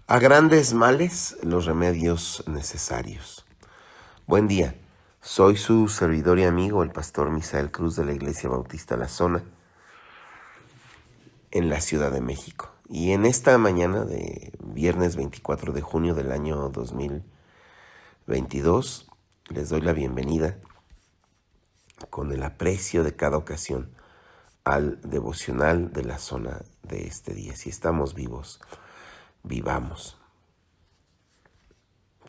A grandes males, los remedios necesarios. Buen día, soy su servidor y amigo, el pastor Misael Cruz de la Iglesia Bautista La Zona, en la Ciudad de México. Y en esta mañana de viernes 24 de junio del año 2022, les doy la bienvenida con el aprecio de cada ocasión al devocional de la zona de este día. Si estamos vivos, vivamos.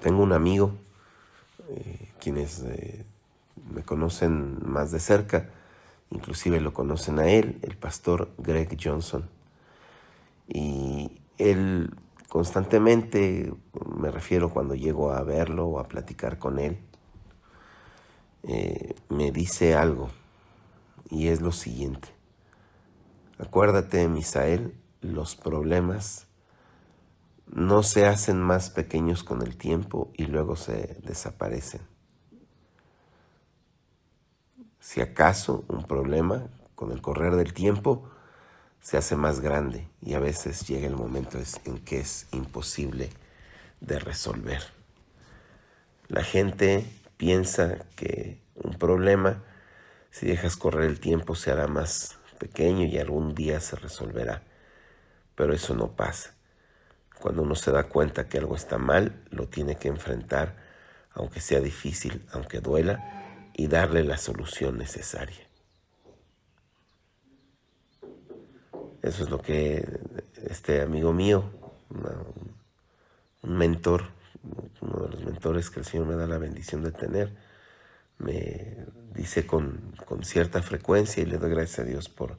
Tengo un amigo, quienes me conocen más de cerca, inclusive lo conocen a él, el pastor Greg Johnson. Y él constantemente, me refiero cuando llego a verlo o a platicar con él, me dice algo, y es lo siguiente: acuérdate, Misael, los problemas no se hacen más pequeños con el tiempo y luego se desaparecen. Si acaso un problema, con el correr del tiempo, se hace más grande y a veces llega el momento en que es imposible de resolver. La gente piensa que un problema, si dejas correr el tiempo, se hará más pequeño y algún día se resolverá. Pero eso no pasa. Cuando uno se da cuenta que algo está mal, lo tiene que enfrentar, aunque sea difícil, aunque duela, y darle la solución necesaria. Eso es lo que este amigo mío, un mentor, uno de los mentores que el Señor me da la bendición de tener, me dice con cierta frecuencia, y le doy gracias a Dios por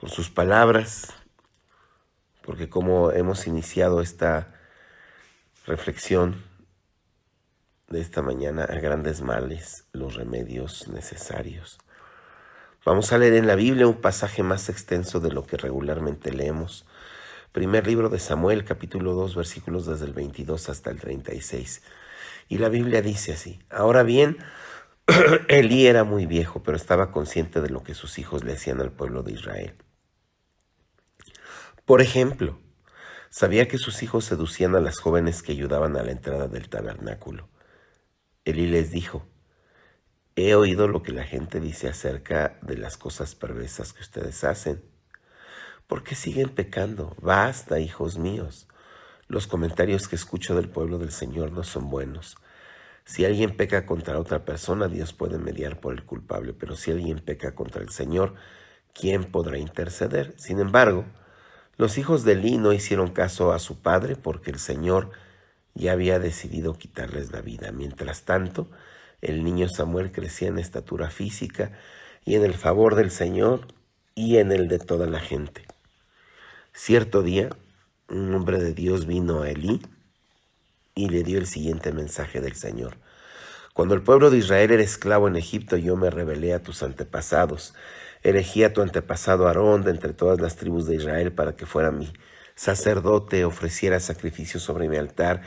sus palabras, porque como hemos iniciado esta reflexión de esta mañana, a grandes males, los remedios necesarios. Vamos a leer en la Biblia un pasaje más extenso de lo que regularmente leemos. Primer libro de Samuel, capítulo 2, versículos desde el 22 hasta el 36. Y la Biblia dice así: Ahora bien, Elí era muy viejo, pero estaba consciente de lo que sus hijos le hacían al pueblo de Israel. Por ejemplo, sabía que sus hijos seducían a las jóvenes que ayudaban a la entrada del tabernáculo. Elí les dijo: He oído lo que la gente dice acerca de las cosas perversas que ustedes hacen. ¿Por qué siguen pecando? Basta, hijos míos. Los comentarios que escucho del pueblo del Señor no son buenos. Si alguien peca contra otra persona, Dios puede mediar por el culpable, pero si alguien peca contra el Señor, ¿quién podrá interceder? Sin embargo, los hijos de Elí no hicieron caso a su padre porque el Señor ya había decidido quitarles la vida. Mientras tanto, el niño Samuel crecía en estatura física y en el favor del Señor y en el de toda la gente. Cierto día, un hombre de Dios vino a Elí y le dio el siguiente mensaje del Señor: Cuando el pueblo de Israel era esclavo en Egipto, yo me rebelé a tus antepasados. Elegí a tu antepasado Aarón de entre todas las tribus de Israel para que fuera mi sacerdote, ofreciera sacrificios sobre mi altar,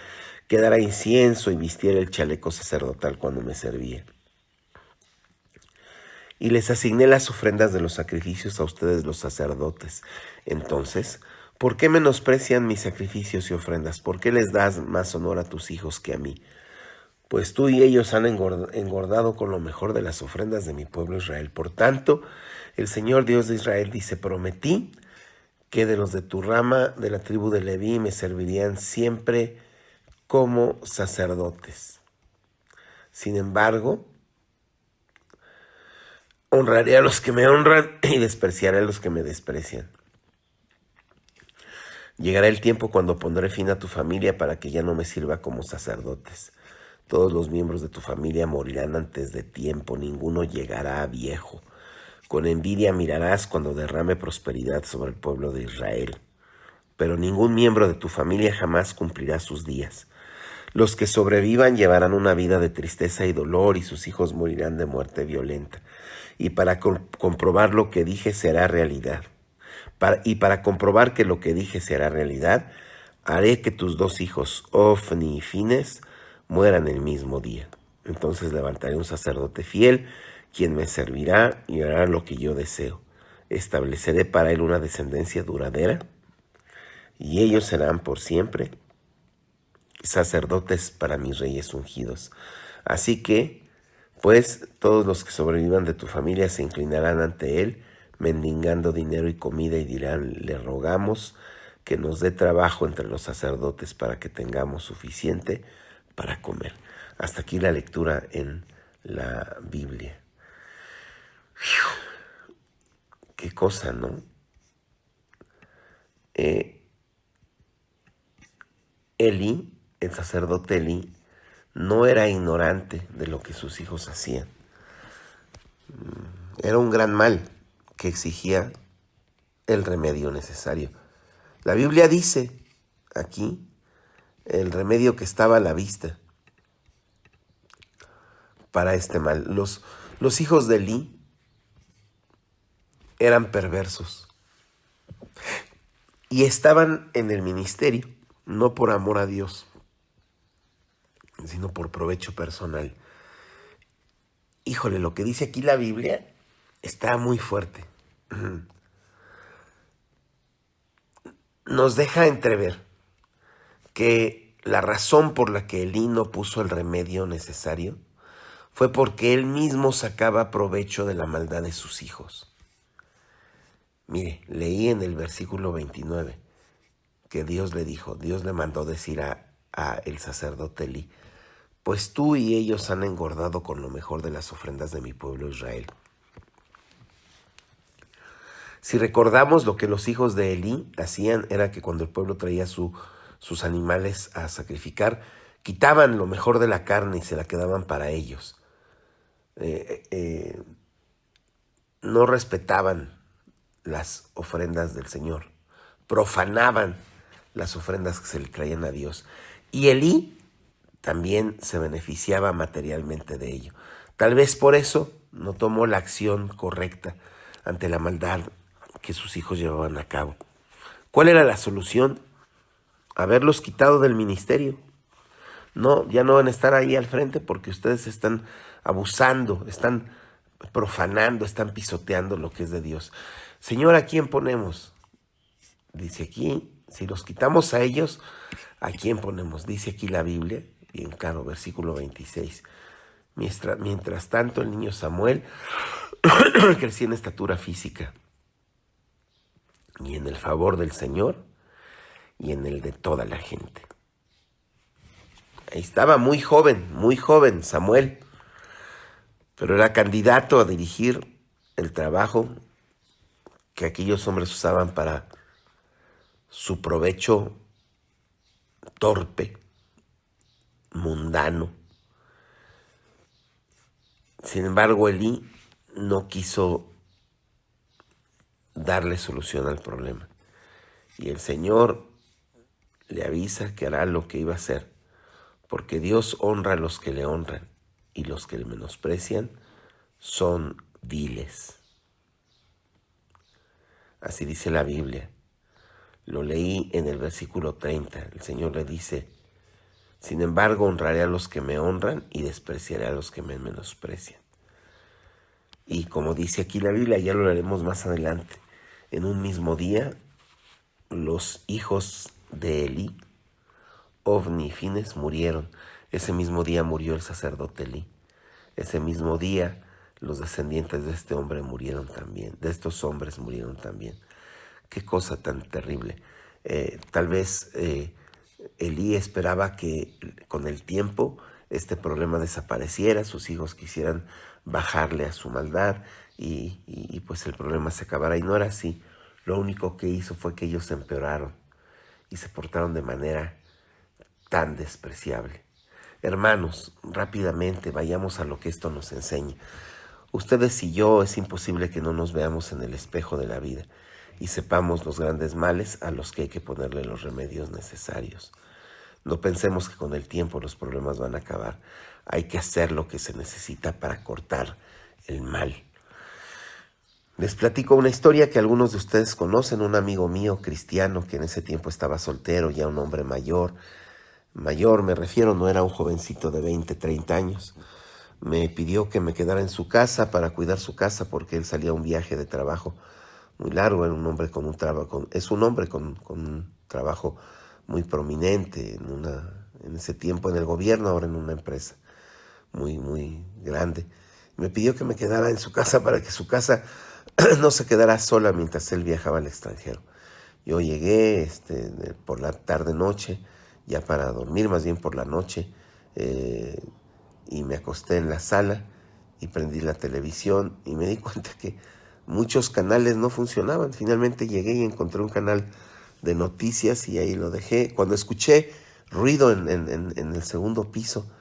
quedara incienso y vistiera el chaleco sacerdotal cuando me servía. Y les asigné las ofrendas de los sacrificios a ustedes los sacerdotes. Entonces, ¿por qué menosprecian mis sacrificios y ofrendas? ¿Por qué les das más honor a tus hijos que a mí? Pues tú y ellos han engordado con lo mejor de las ofrendas de mi pueblo Israel. Por tanto, el Señor Dios de Israel dice: prometí que de los de tu rama, de la tribu de Leví, me servirían siempre como sacerdotes. Sin embargo, honraré a los que me honran y despreciaré a los que me desprecian. Llegará el tiempo cuando pondré fin a tu familia para que ya no me sirva como sacerdotes. Todos los miembros de tu familia morirán antes de tiempo, ninguno llegará a viejo. Con envidia mirarás cuando derrame prosperidad sobre el pueblo de Israel. Pero ningún miembro de tu familia jamás cumplirá sus días. Los que sobrevivan llevarán una vida de tristeza y dolor, y sus hijos morirán de muerte violenta. Y para comprobar lo que dije será realidad. Para comprobar que lo que dije será realidad, haré que tus dos hijos, Ofni y Fines, mueran el mismo día. Entonces levantaré un sacerdote fiel, quien me servirá y hará lo que yo deseo. Estableceré para él una descendencia duradera, y ellos serán por siempre sacerdotes para mis reyes ungidos. Así que, pues, todos los que sobrevivan de tu familia se inclinarán ante él, mendigando dinero y comida, y dirán: le rogamos que nos dé trabajo entre los sacerdotes para que tengamos suficiente para comer. Hasta aquí la lectura en la Biblia. Qué cosa, ¿no? Eli, el sacerdote Eli, no era ignorante de lo que sus hijos hacían. Era un gran mal que exigía el remedio necesario. La Biblia dice aquí el remedio que estaba a la vista para este mal. Los hijos de Eli eran perversos y estaban en el ministerio, no por amor a Dios, sino por provecho personal. Híjole, lo que dice aquí la Biblia está muy fuerte. Nos deja entrever que la razón por la que Elí no puso el remedio necesario fue porque él mismo sacaba provecho de la maldad de sus hijos. Mire, leí en el versículo 29 que Dios le mandó decir a el sacerdote Elí: pues tú y ellos han engordado con lo mejor de las ofrendas de mi pueblo Israel. Si recordamos, lo que los hijos de Elí hacían era que cuando el pueblo traía sus animales a sacrificar, quitaban lo mejor de la carne y se la quedaban para ellos. No respetaban las ofrendas del Señor, profanaban las ofrendas que se le traían a Dios. Y Elí también se beneficiaba materialmente de ello. Tal vez por eso no tomó la acción correcta ante la maldad que sus hijos llevaban a cabo. ¿Cuál era la solución? Haberlos quitado del ministerio. No, ya no van a estar ahí al frente porque ustedes están abusando, están profanando, están pisoteando lo que es de Dios. Señor, ¿a quién ponemos? Dice aquí, si los quitamos a ellos, ¿a quién ponemos? Dice aquí la Biblia, bien claro, versículo 26. Mientras tanto, el niño Samuel crecía en estatura física y en el favor del Señor y en el de toda la gente. Ahí estaba muy joven Samuel, pero era candidato a dirigir el trabajo que aquellos hombres usaban para su provecho torpe, mundano. Sin embargo, Elí no quiso darle solución al problema. Y el Señor le avisa que hará lo que iba a hacer, porque Dios honra a los que le honran y los que le menosprecian son viles. Así dice la Biblia. Lo leí en el versículo 30. El Señor le dice: sin embargo, honraré a los que me honran y despreciaré a los que me menosprecian. Y como dice aquí la Biblia, ya lo haremos más adelante, en un mismo día, los hijos de Elí, Ofni y Fines, murieron. Ese mismo día murió el sacerdote Elí. Ese mismo día, los descendientes de este hombre murieron también, de estos hombres murieron también. Qué cosa tan terrible. Tal vez Elí esperaba que con el tiempo este problema desapareciera, sus hijos quisieran bajarle a su maldad y pues el problema se acabara. Y no era así. Lo único que hizo fue que ellos empeoraron y se portaron de manera tan despreciable. Hermanos, rápidamente vayamos a lo que esto nos enseña. Ustedes y yo, es imposible que no nos veamos en el espejo de la vida y sepamos los grandes males a los que hay que ponerle los remedios necesarios. No pensemos que con el tiempo los problemas van a acabar. Hay que hacer lo que se necesita para cortar el mal. Les platico una historia que algunos de ustedes conocen. Un amigo mío cristiano que en ese tiempo estaba soltero, ya un hombre mayor me refiero, no era un jovencito de 20, 30 años. Me pidió que me quedara en su casa para cuidar su casa porque él salía a un viaje de trabajo muy largo. Era un hombre con un trabajo, es un hombre con trabajo muy prominente en ese tiempo en el gobierno, ahora en una empresa muy grande. Me pidió que me quedara en su casa para que su casa no se quedara sola mientras él viajaba al extranjero. Yo llegué por la tarde-noche, ya para dormir, más bien por la noche, y me acosté en la sala y prendí la televisión y me di cuenta que muchos canales no funcionaban. Finalmente llegué y encontré un canal de noticias y ahí lo dejé. Cuando escuché ruido en el segundo piso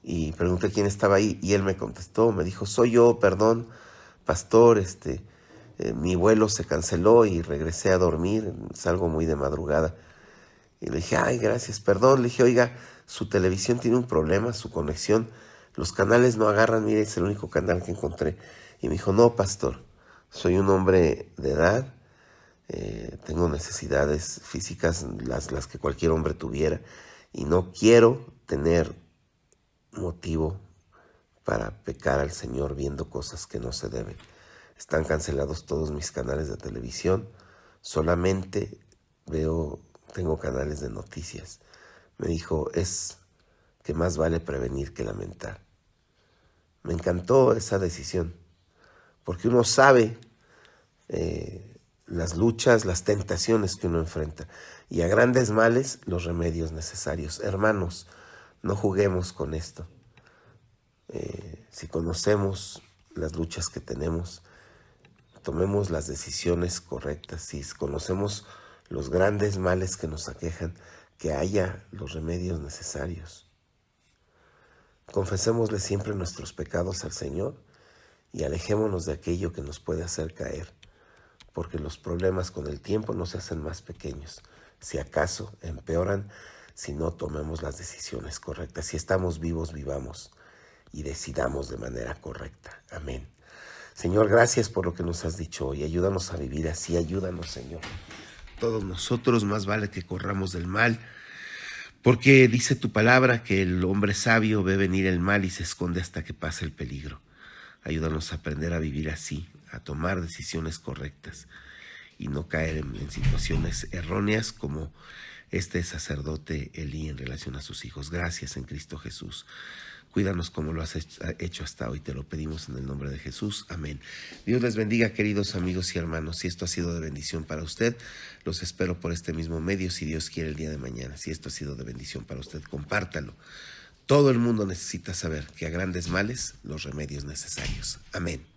y pregunté quién estaba ahí y él me contestó, me dijo, soy yo, perdón, pastor, mi vuelo se canceló y regresé a dormir, salgo muy de madrugada. Y le dije, ay, gracias, perdón. Le dije, oiga, su televisión tiene un problema, su conexión, los canales no agarran, mire, es el único canal que encontré. Y me dijo, no, pastor, soy un hombre de edad, tengo necesidades físicas, las que cualquier hombre tuviera, y no quiero tener motivo para pecar al Señor viendo cosas que no se deben. Están cancelados todos mis canales de televisión, solamente tengo canales de noticias. Me dijo, es que más vale prevenir que lamentar. Me encantó esa decisión, porque uno sabe las luchas, las tentaciones que uno enfrenta, y a grandes males los remedios necesarios. Hermanos, no juguemos con esto. Si conocemos las luchas que tenemos, tomemos las decisiones correctas. Si conocemos los grandes males que nos aquejan, que haya los remedios necesarios. Confesémosle siempre nuestros pecados al Señor y alejémonos de aquello que nos puede hacer caer, porque los problemas con el tiempo no se hacen más pequeños. Si acaso empeoran, si no tomemos las decisiones correctas. Si estamos vivos, vivamos y decidamos de manera correcta. Amén. Señor, gracias por lo que nos has dicho hoy. Ayúdanos a vivir así. Ayúdanos, Señor. Todos nosotros más vale que corramos del mal, porque dice tu palabra que el hombre sabio ve venir el mal y se esconde hasta que pase el peligro. Ayúdanos a aprender a vivir así, a tomar decisiones correctas y no caer en situaciones erróneas como este sacerdote Elí en relación a sus hijos. Gracias en Cristo Jesús. Cuídanos como lo has hecho hasta hoy. Te lo pedimos en el nombre de Jesús. Amén. Dios les bendiga, queridos amigos y hermanos. Si esto ha sido de bendición para usted, los espero por este mismo medio, si Dios quiere, el día de mañana. Si esto ha sido de bendición para usted, compártalo. Todo el mundo necesita saber que a grandes males, los remedios necesarios. Amén.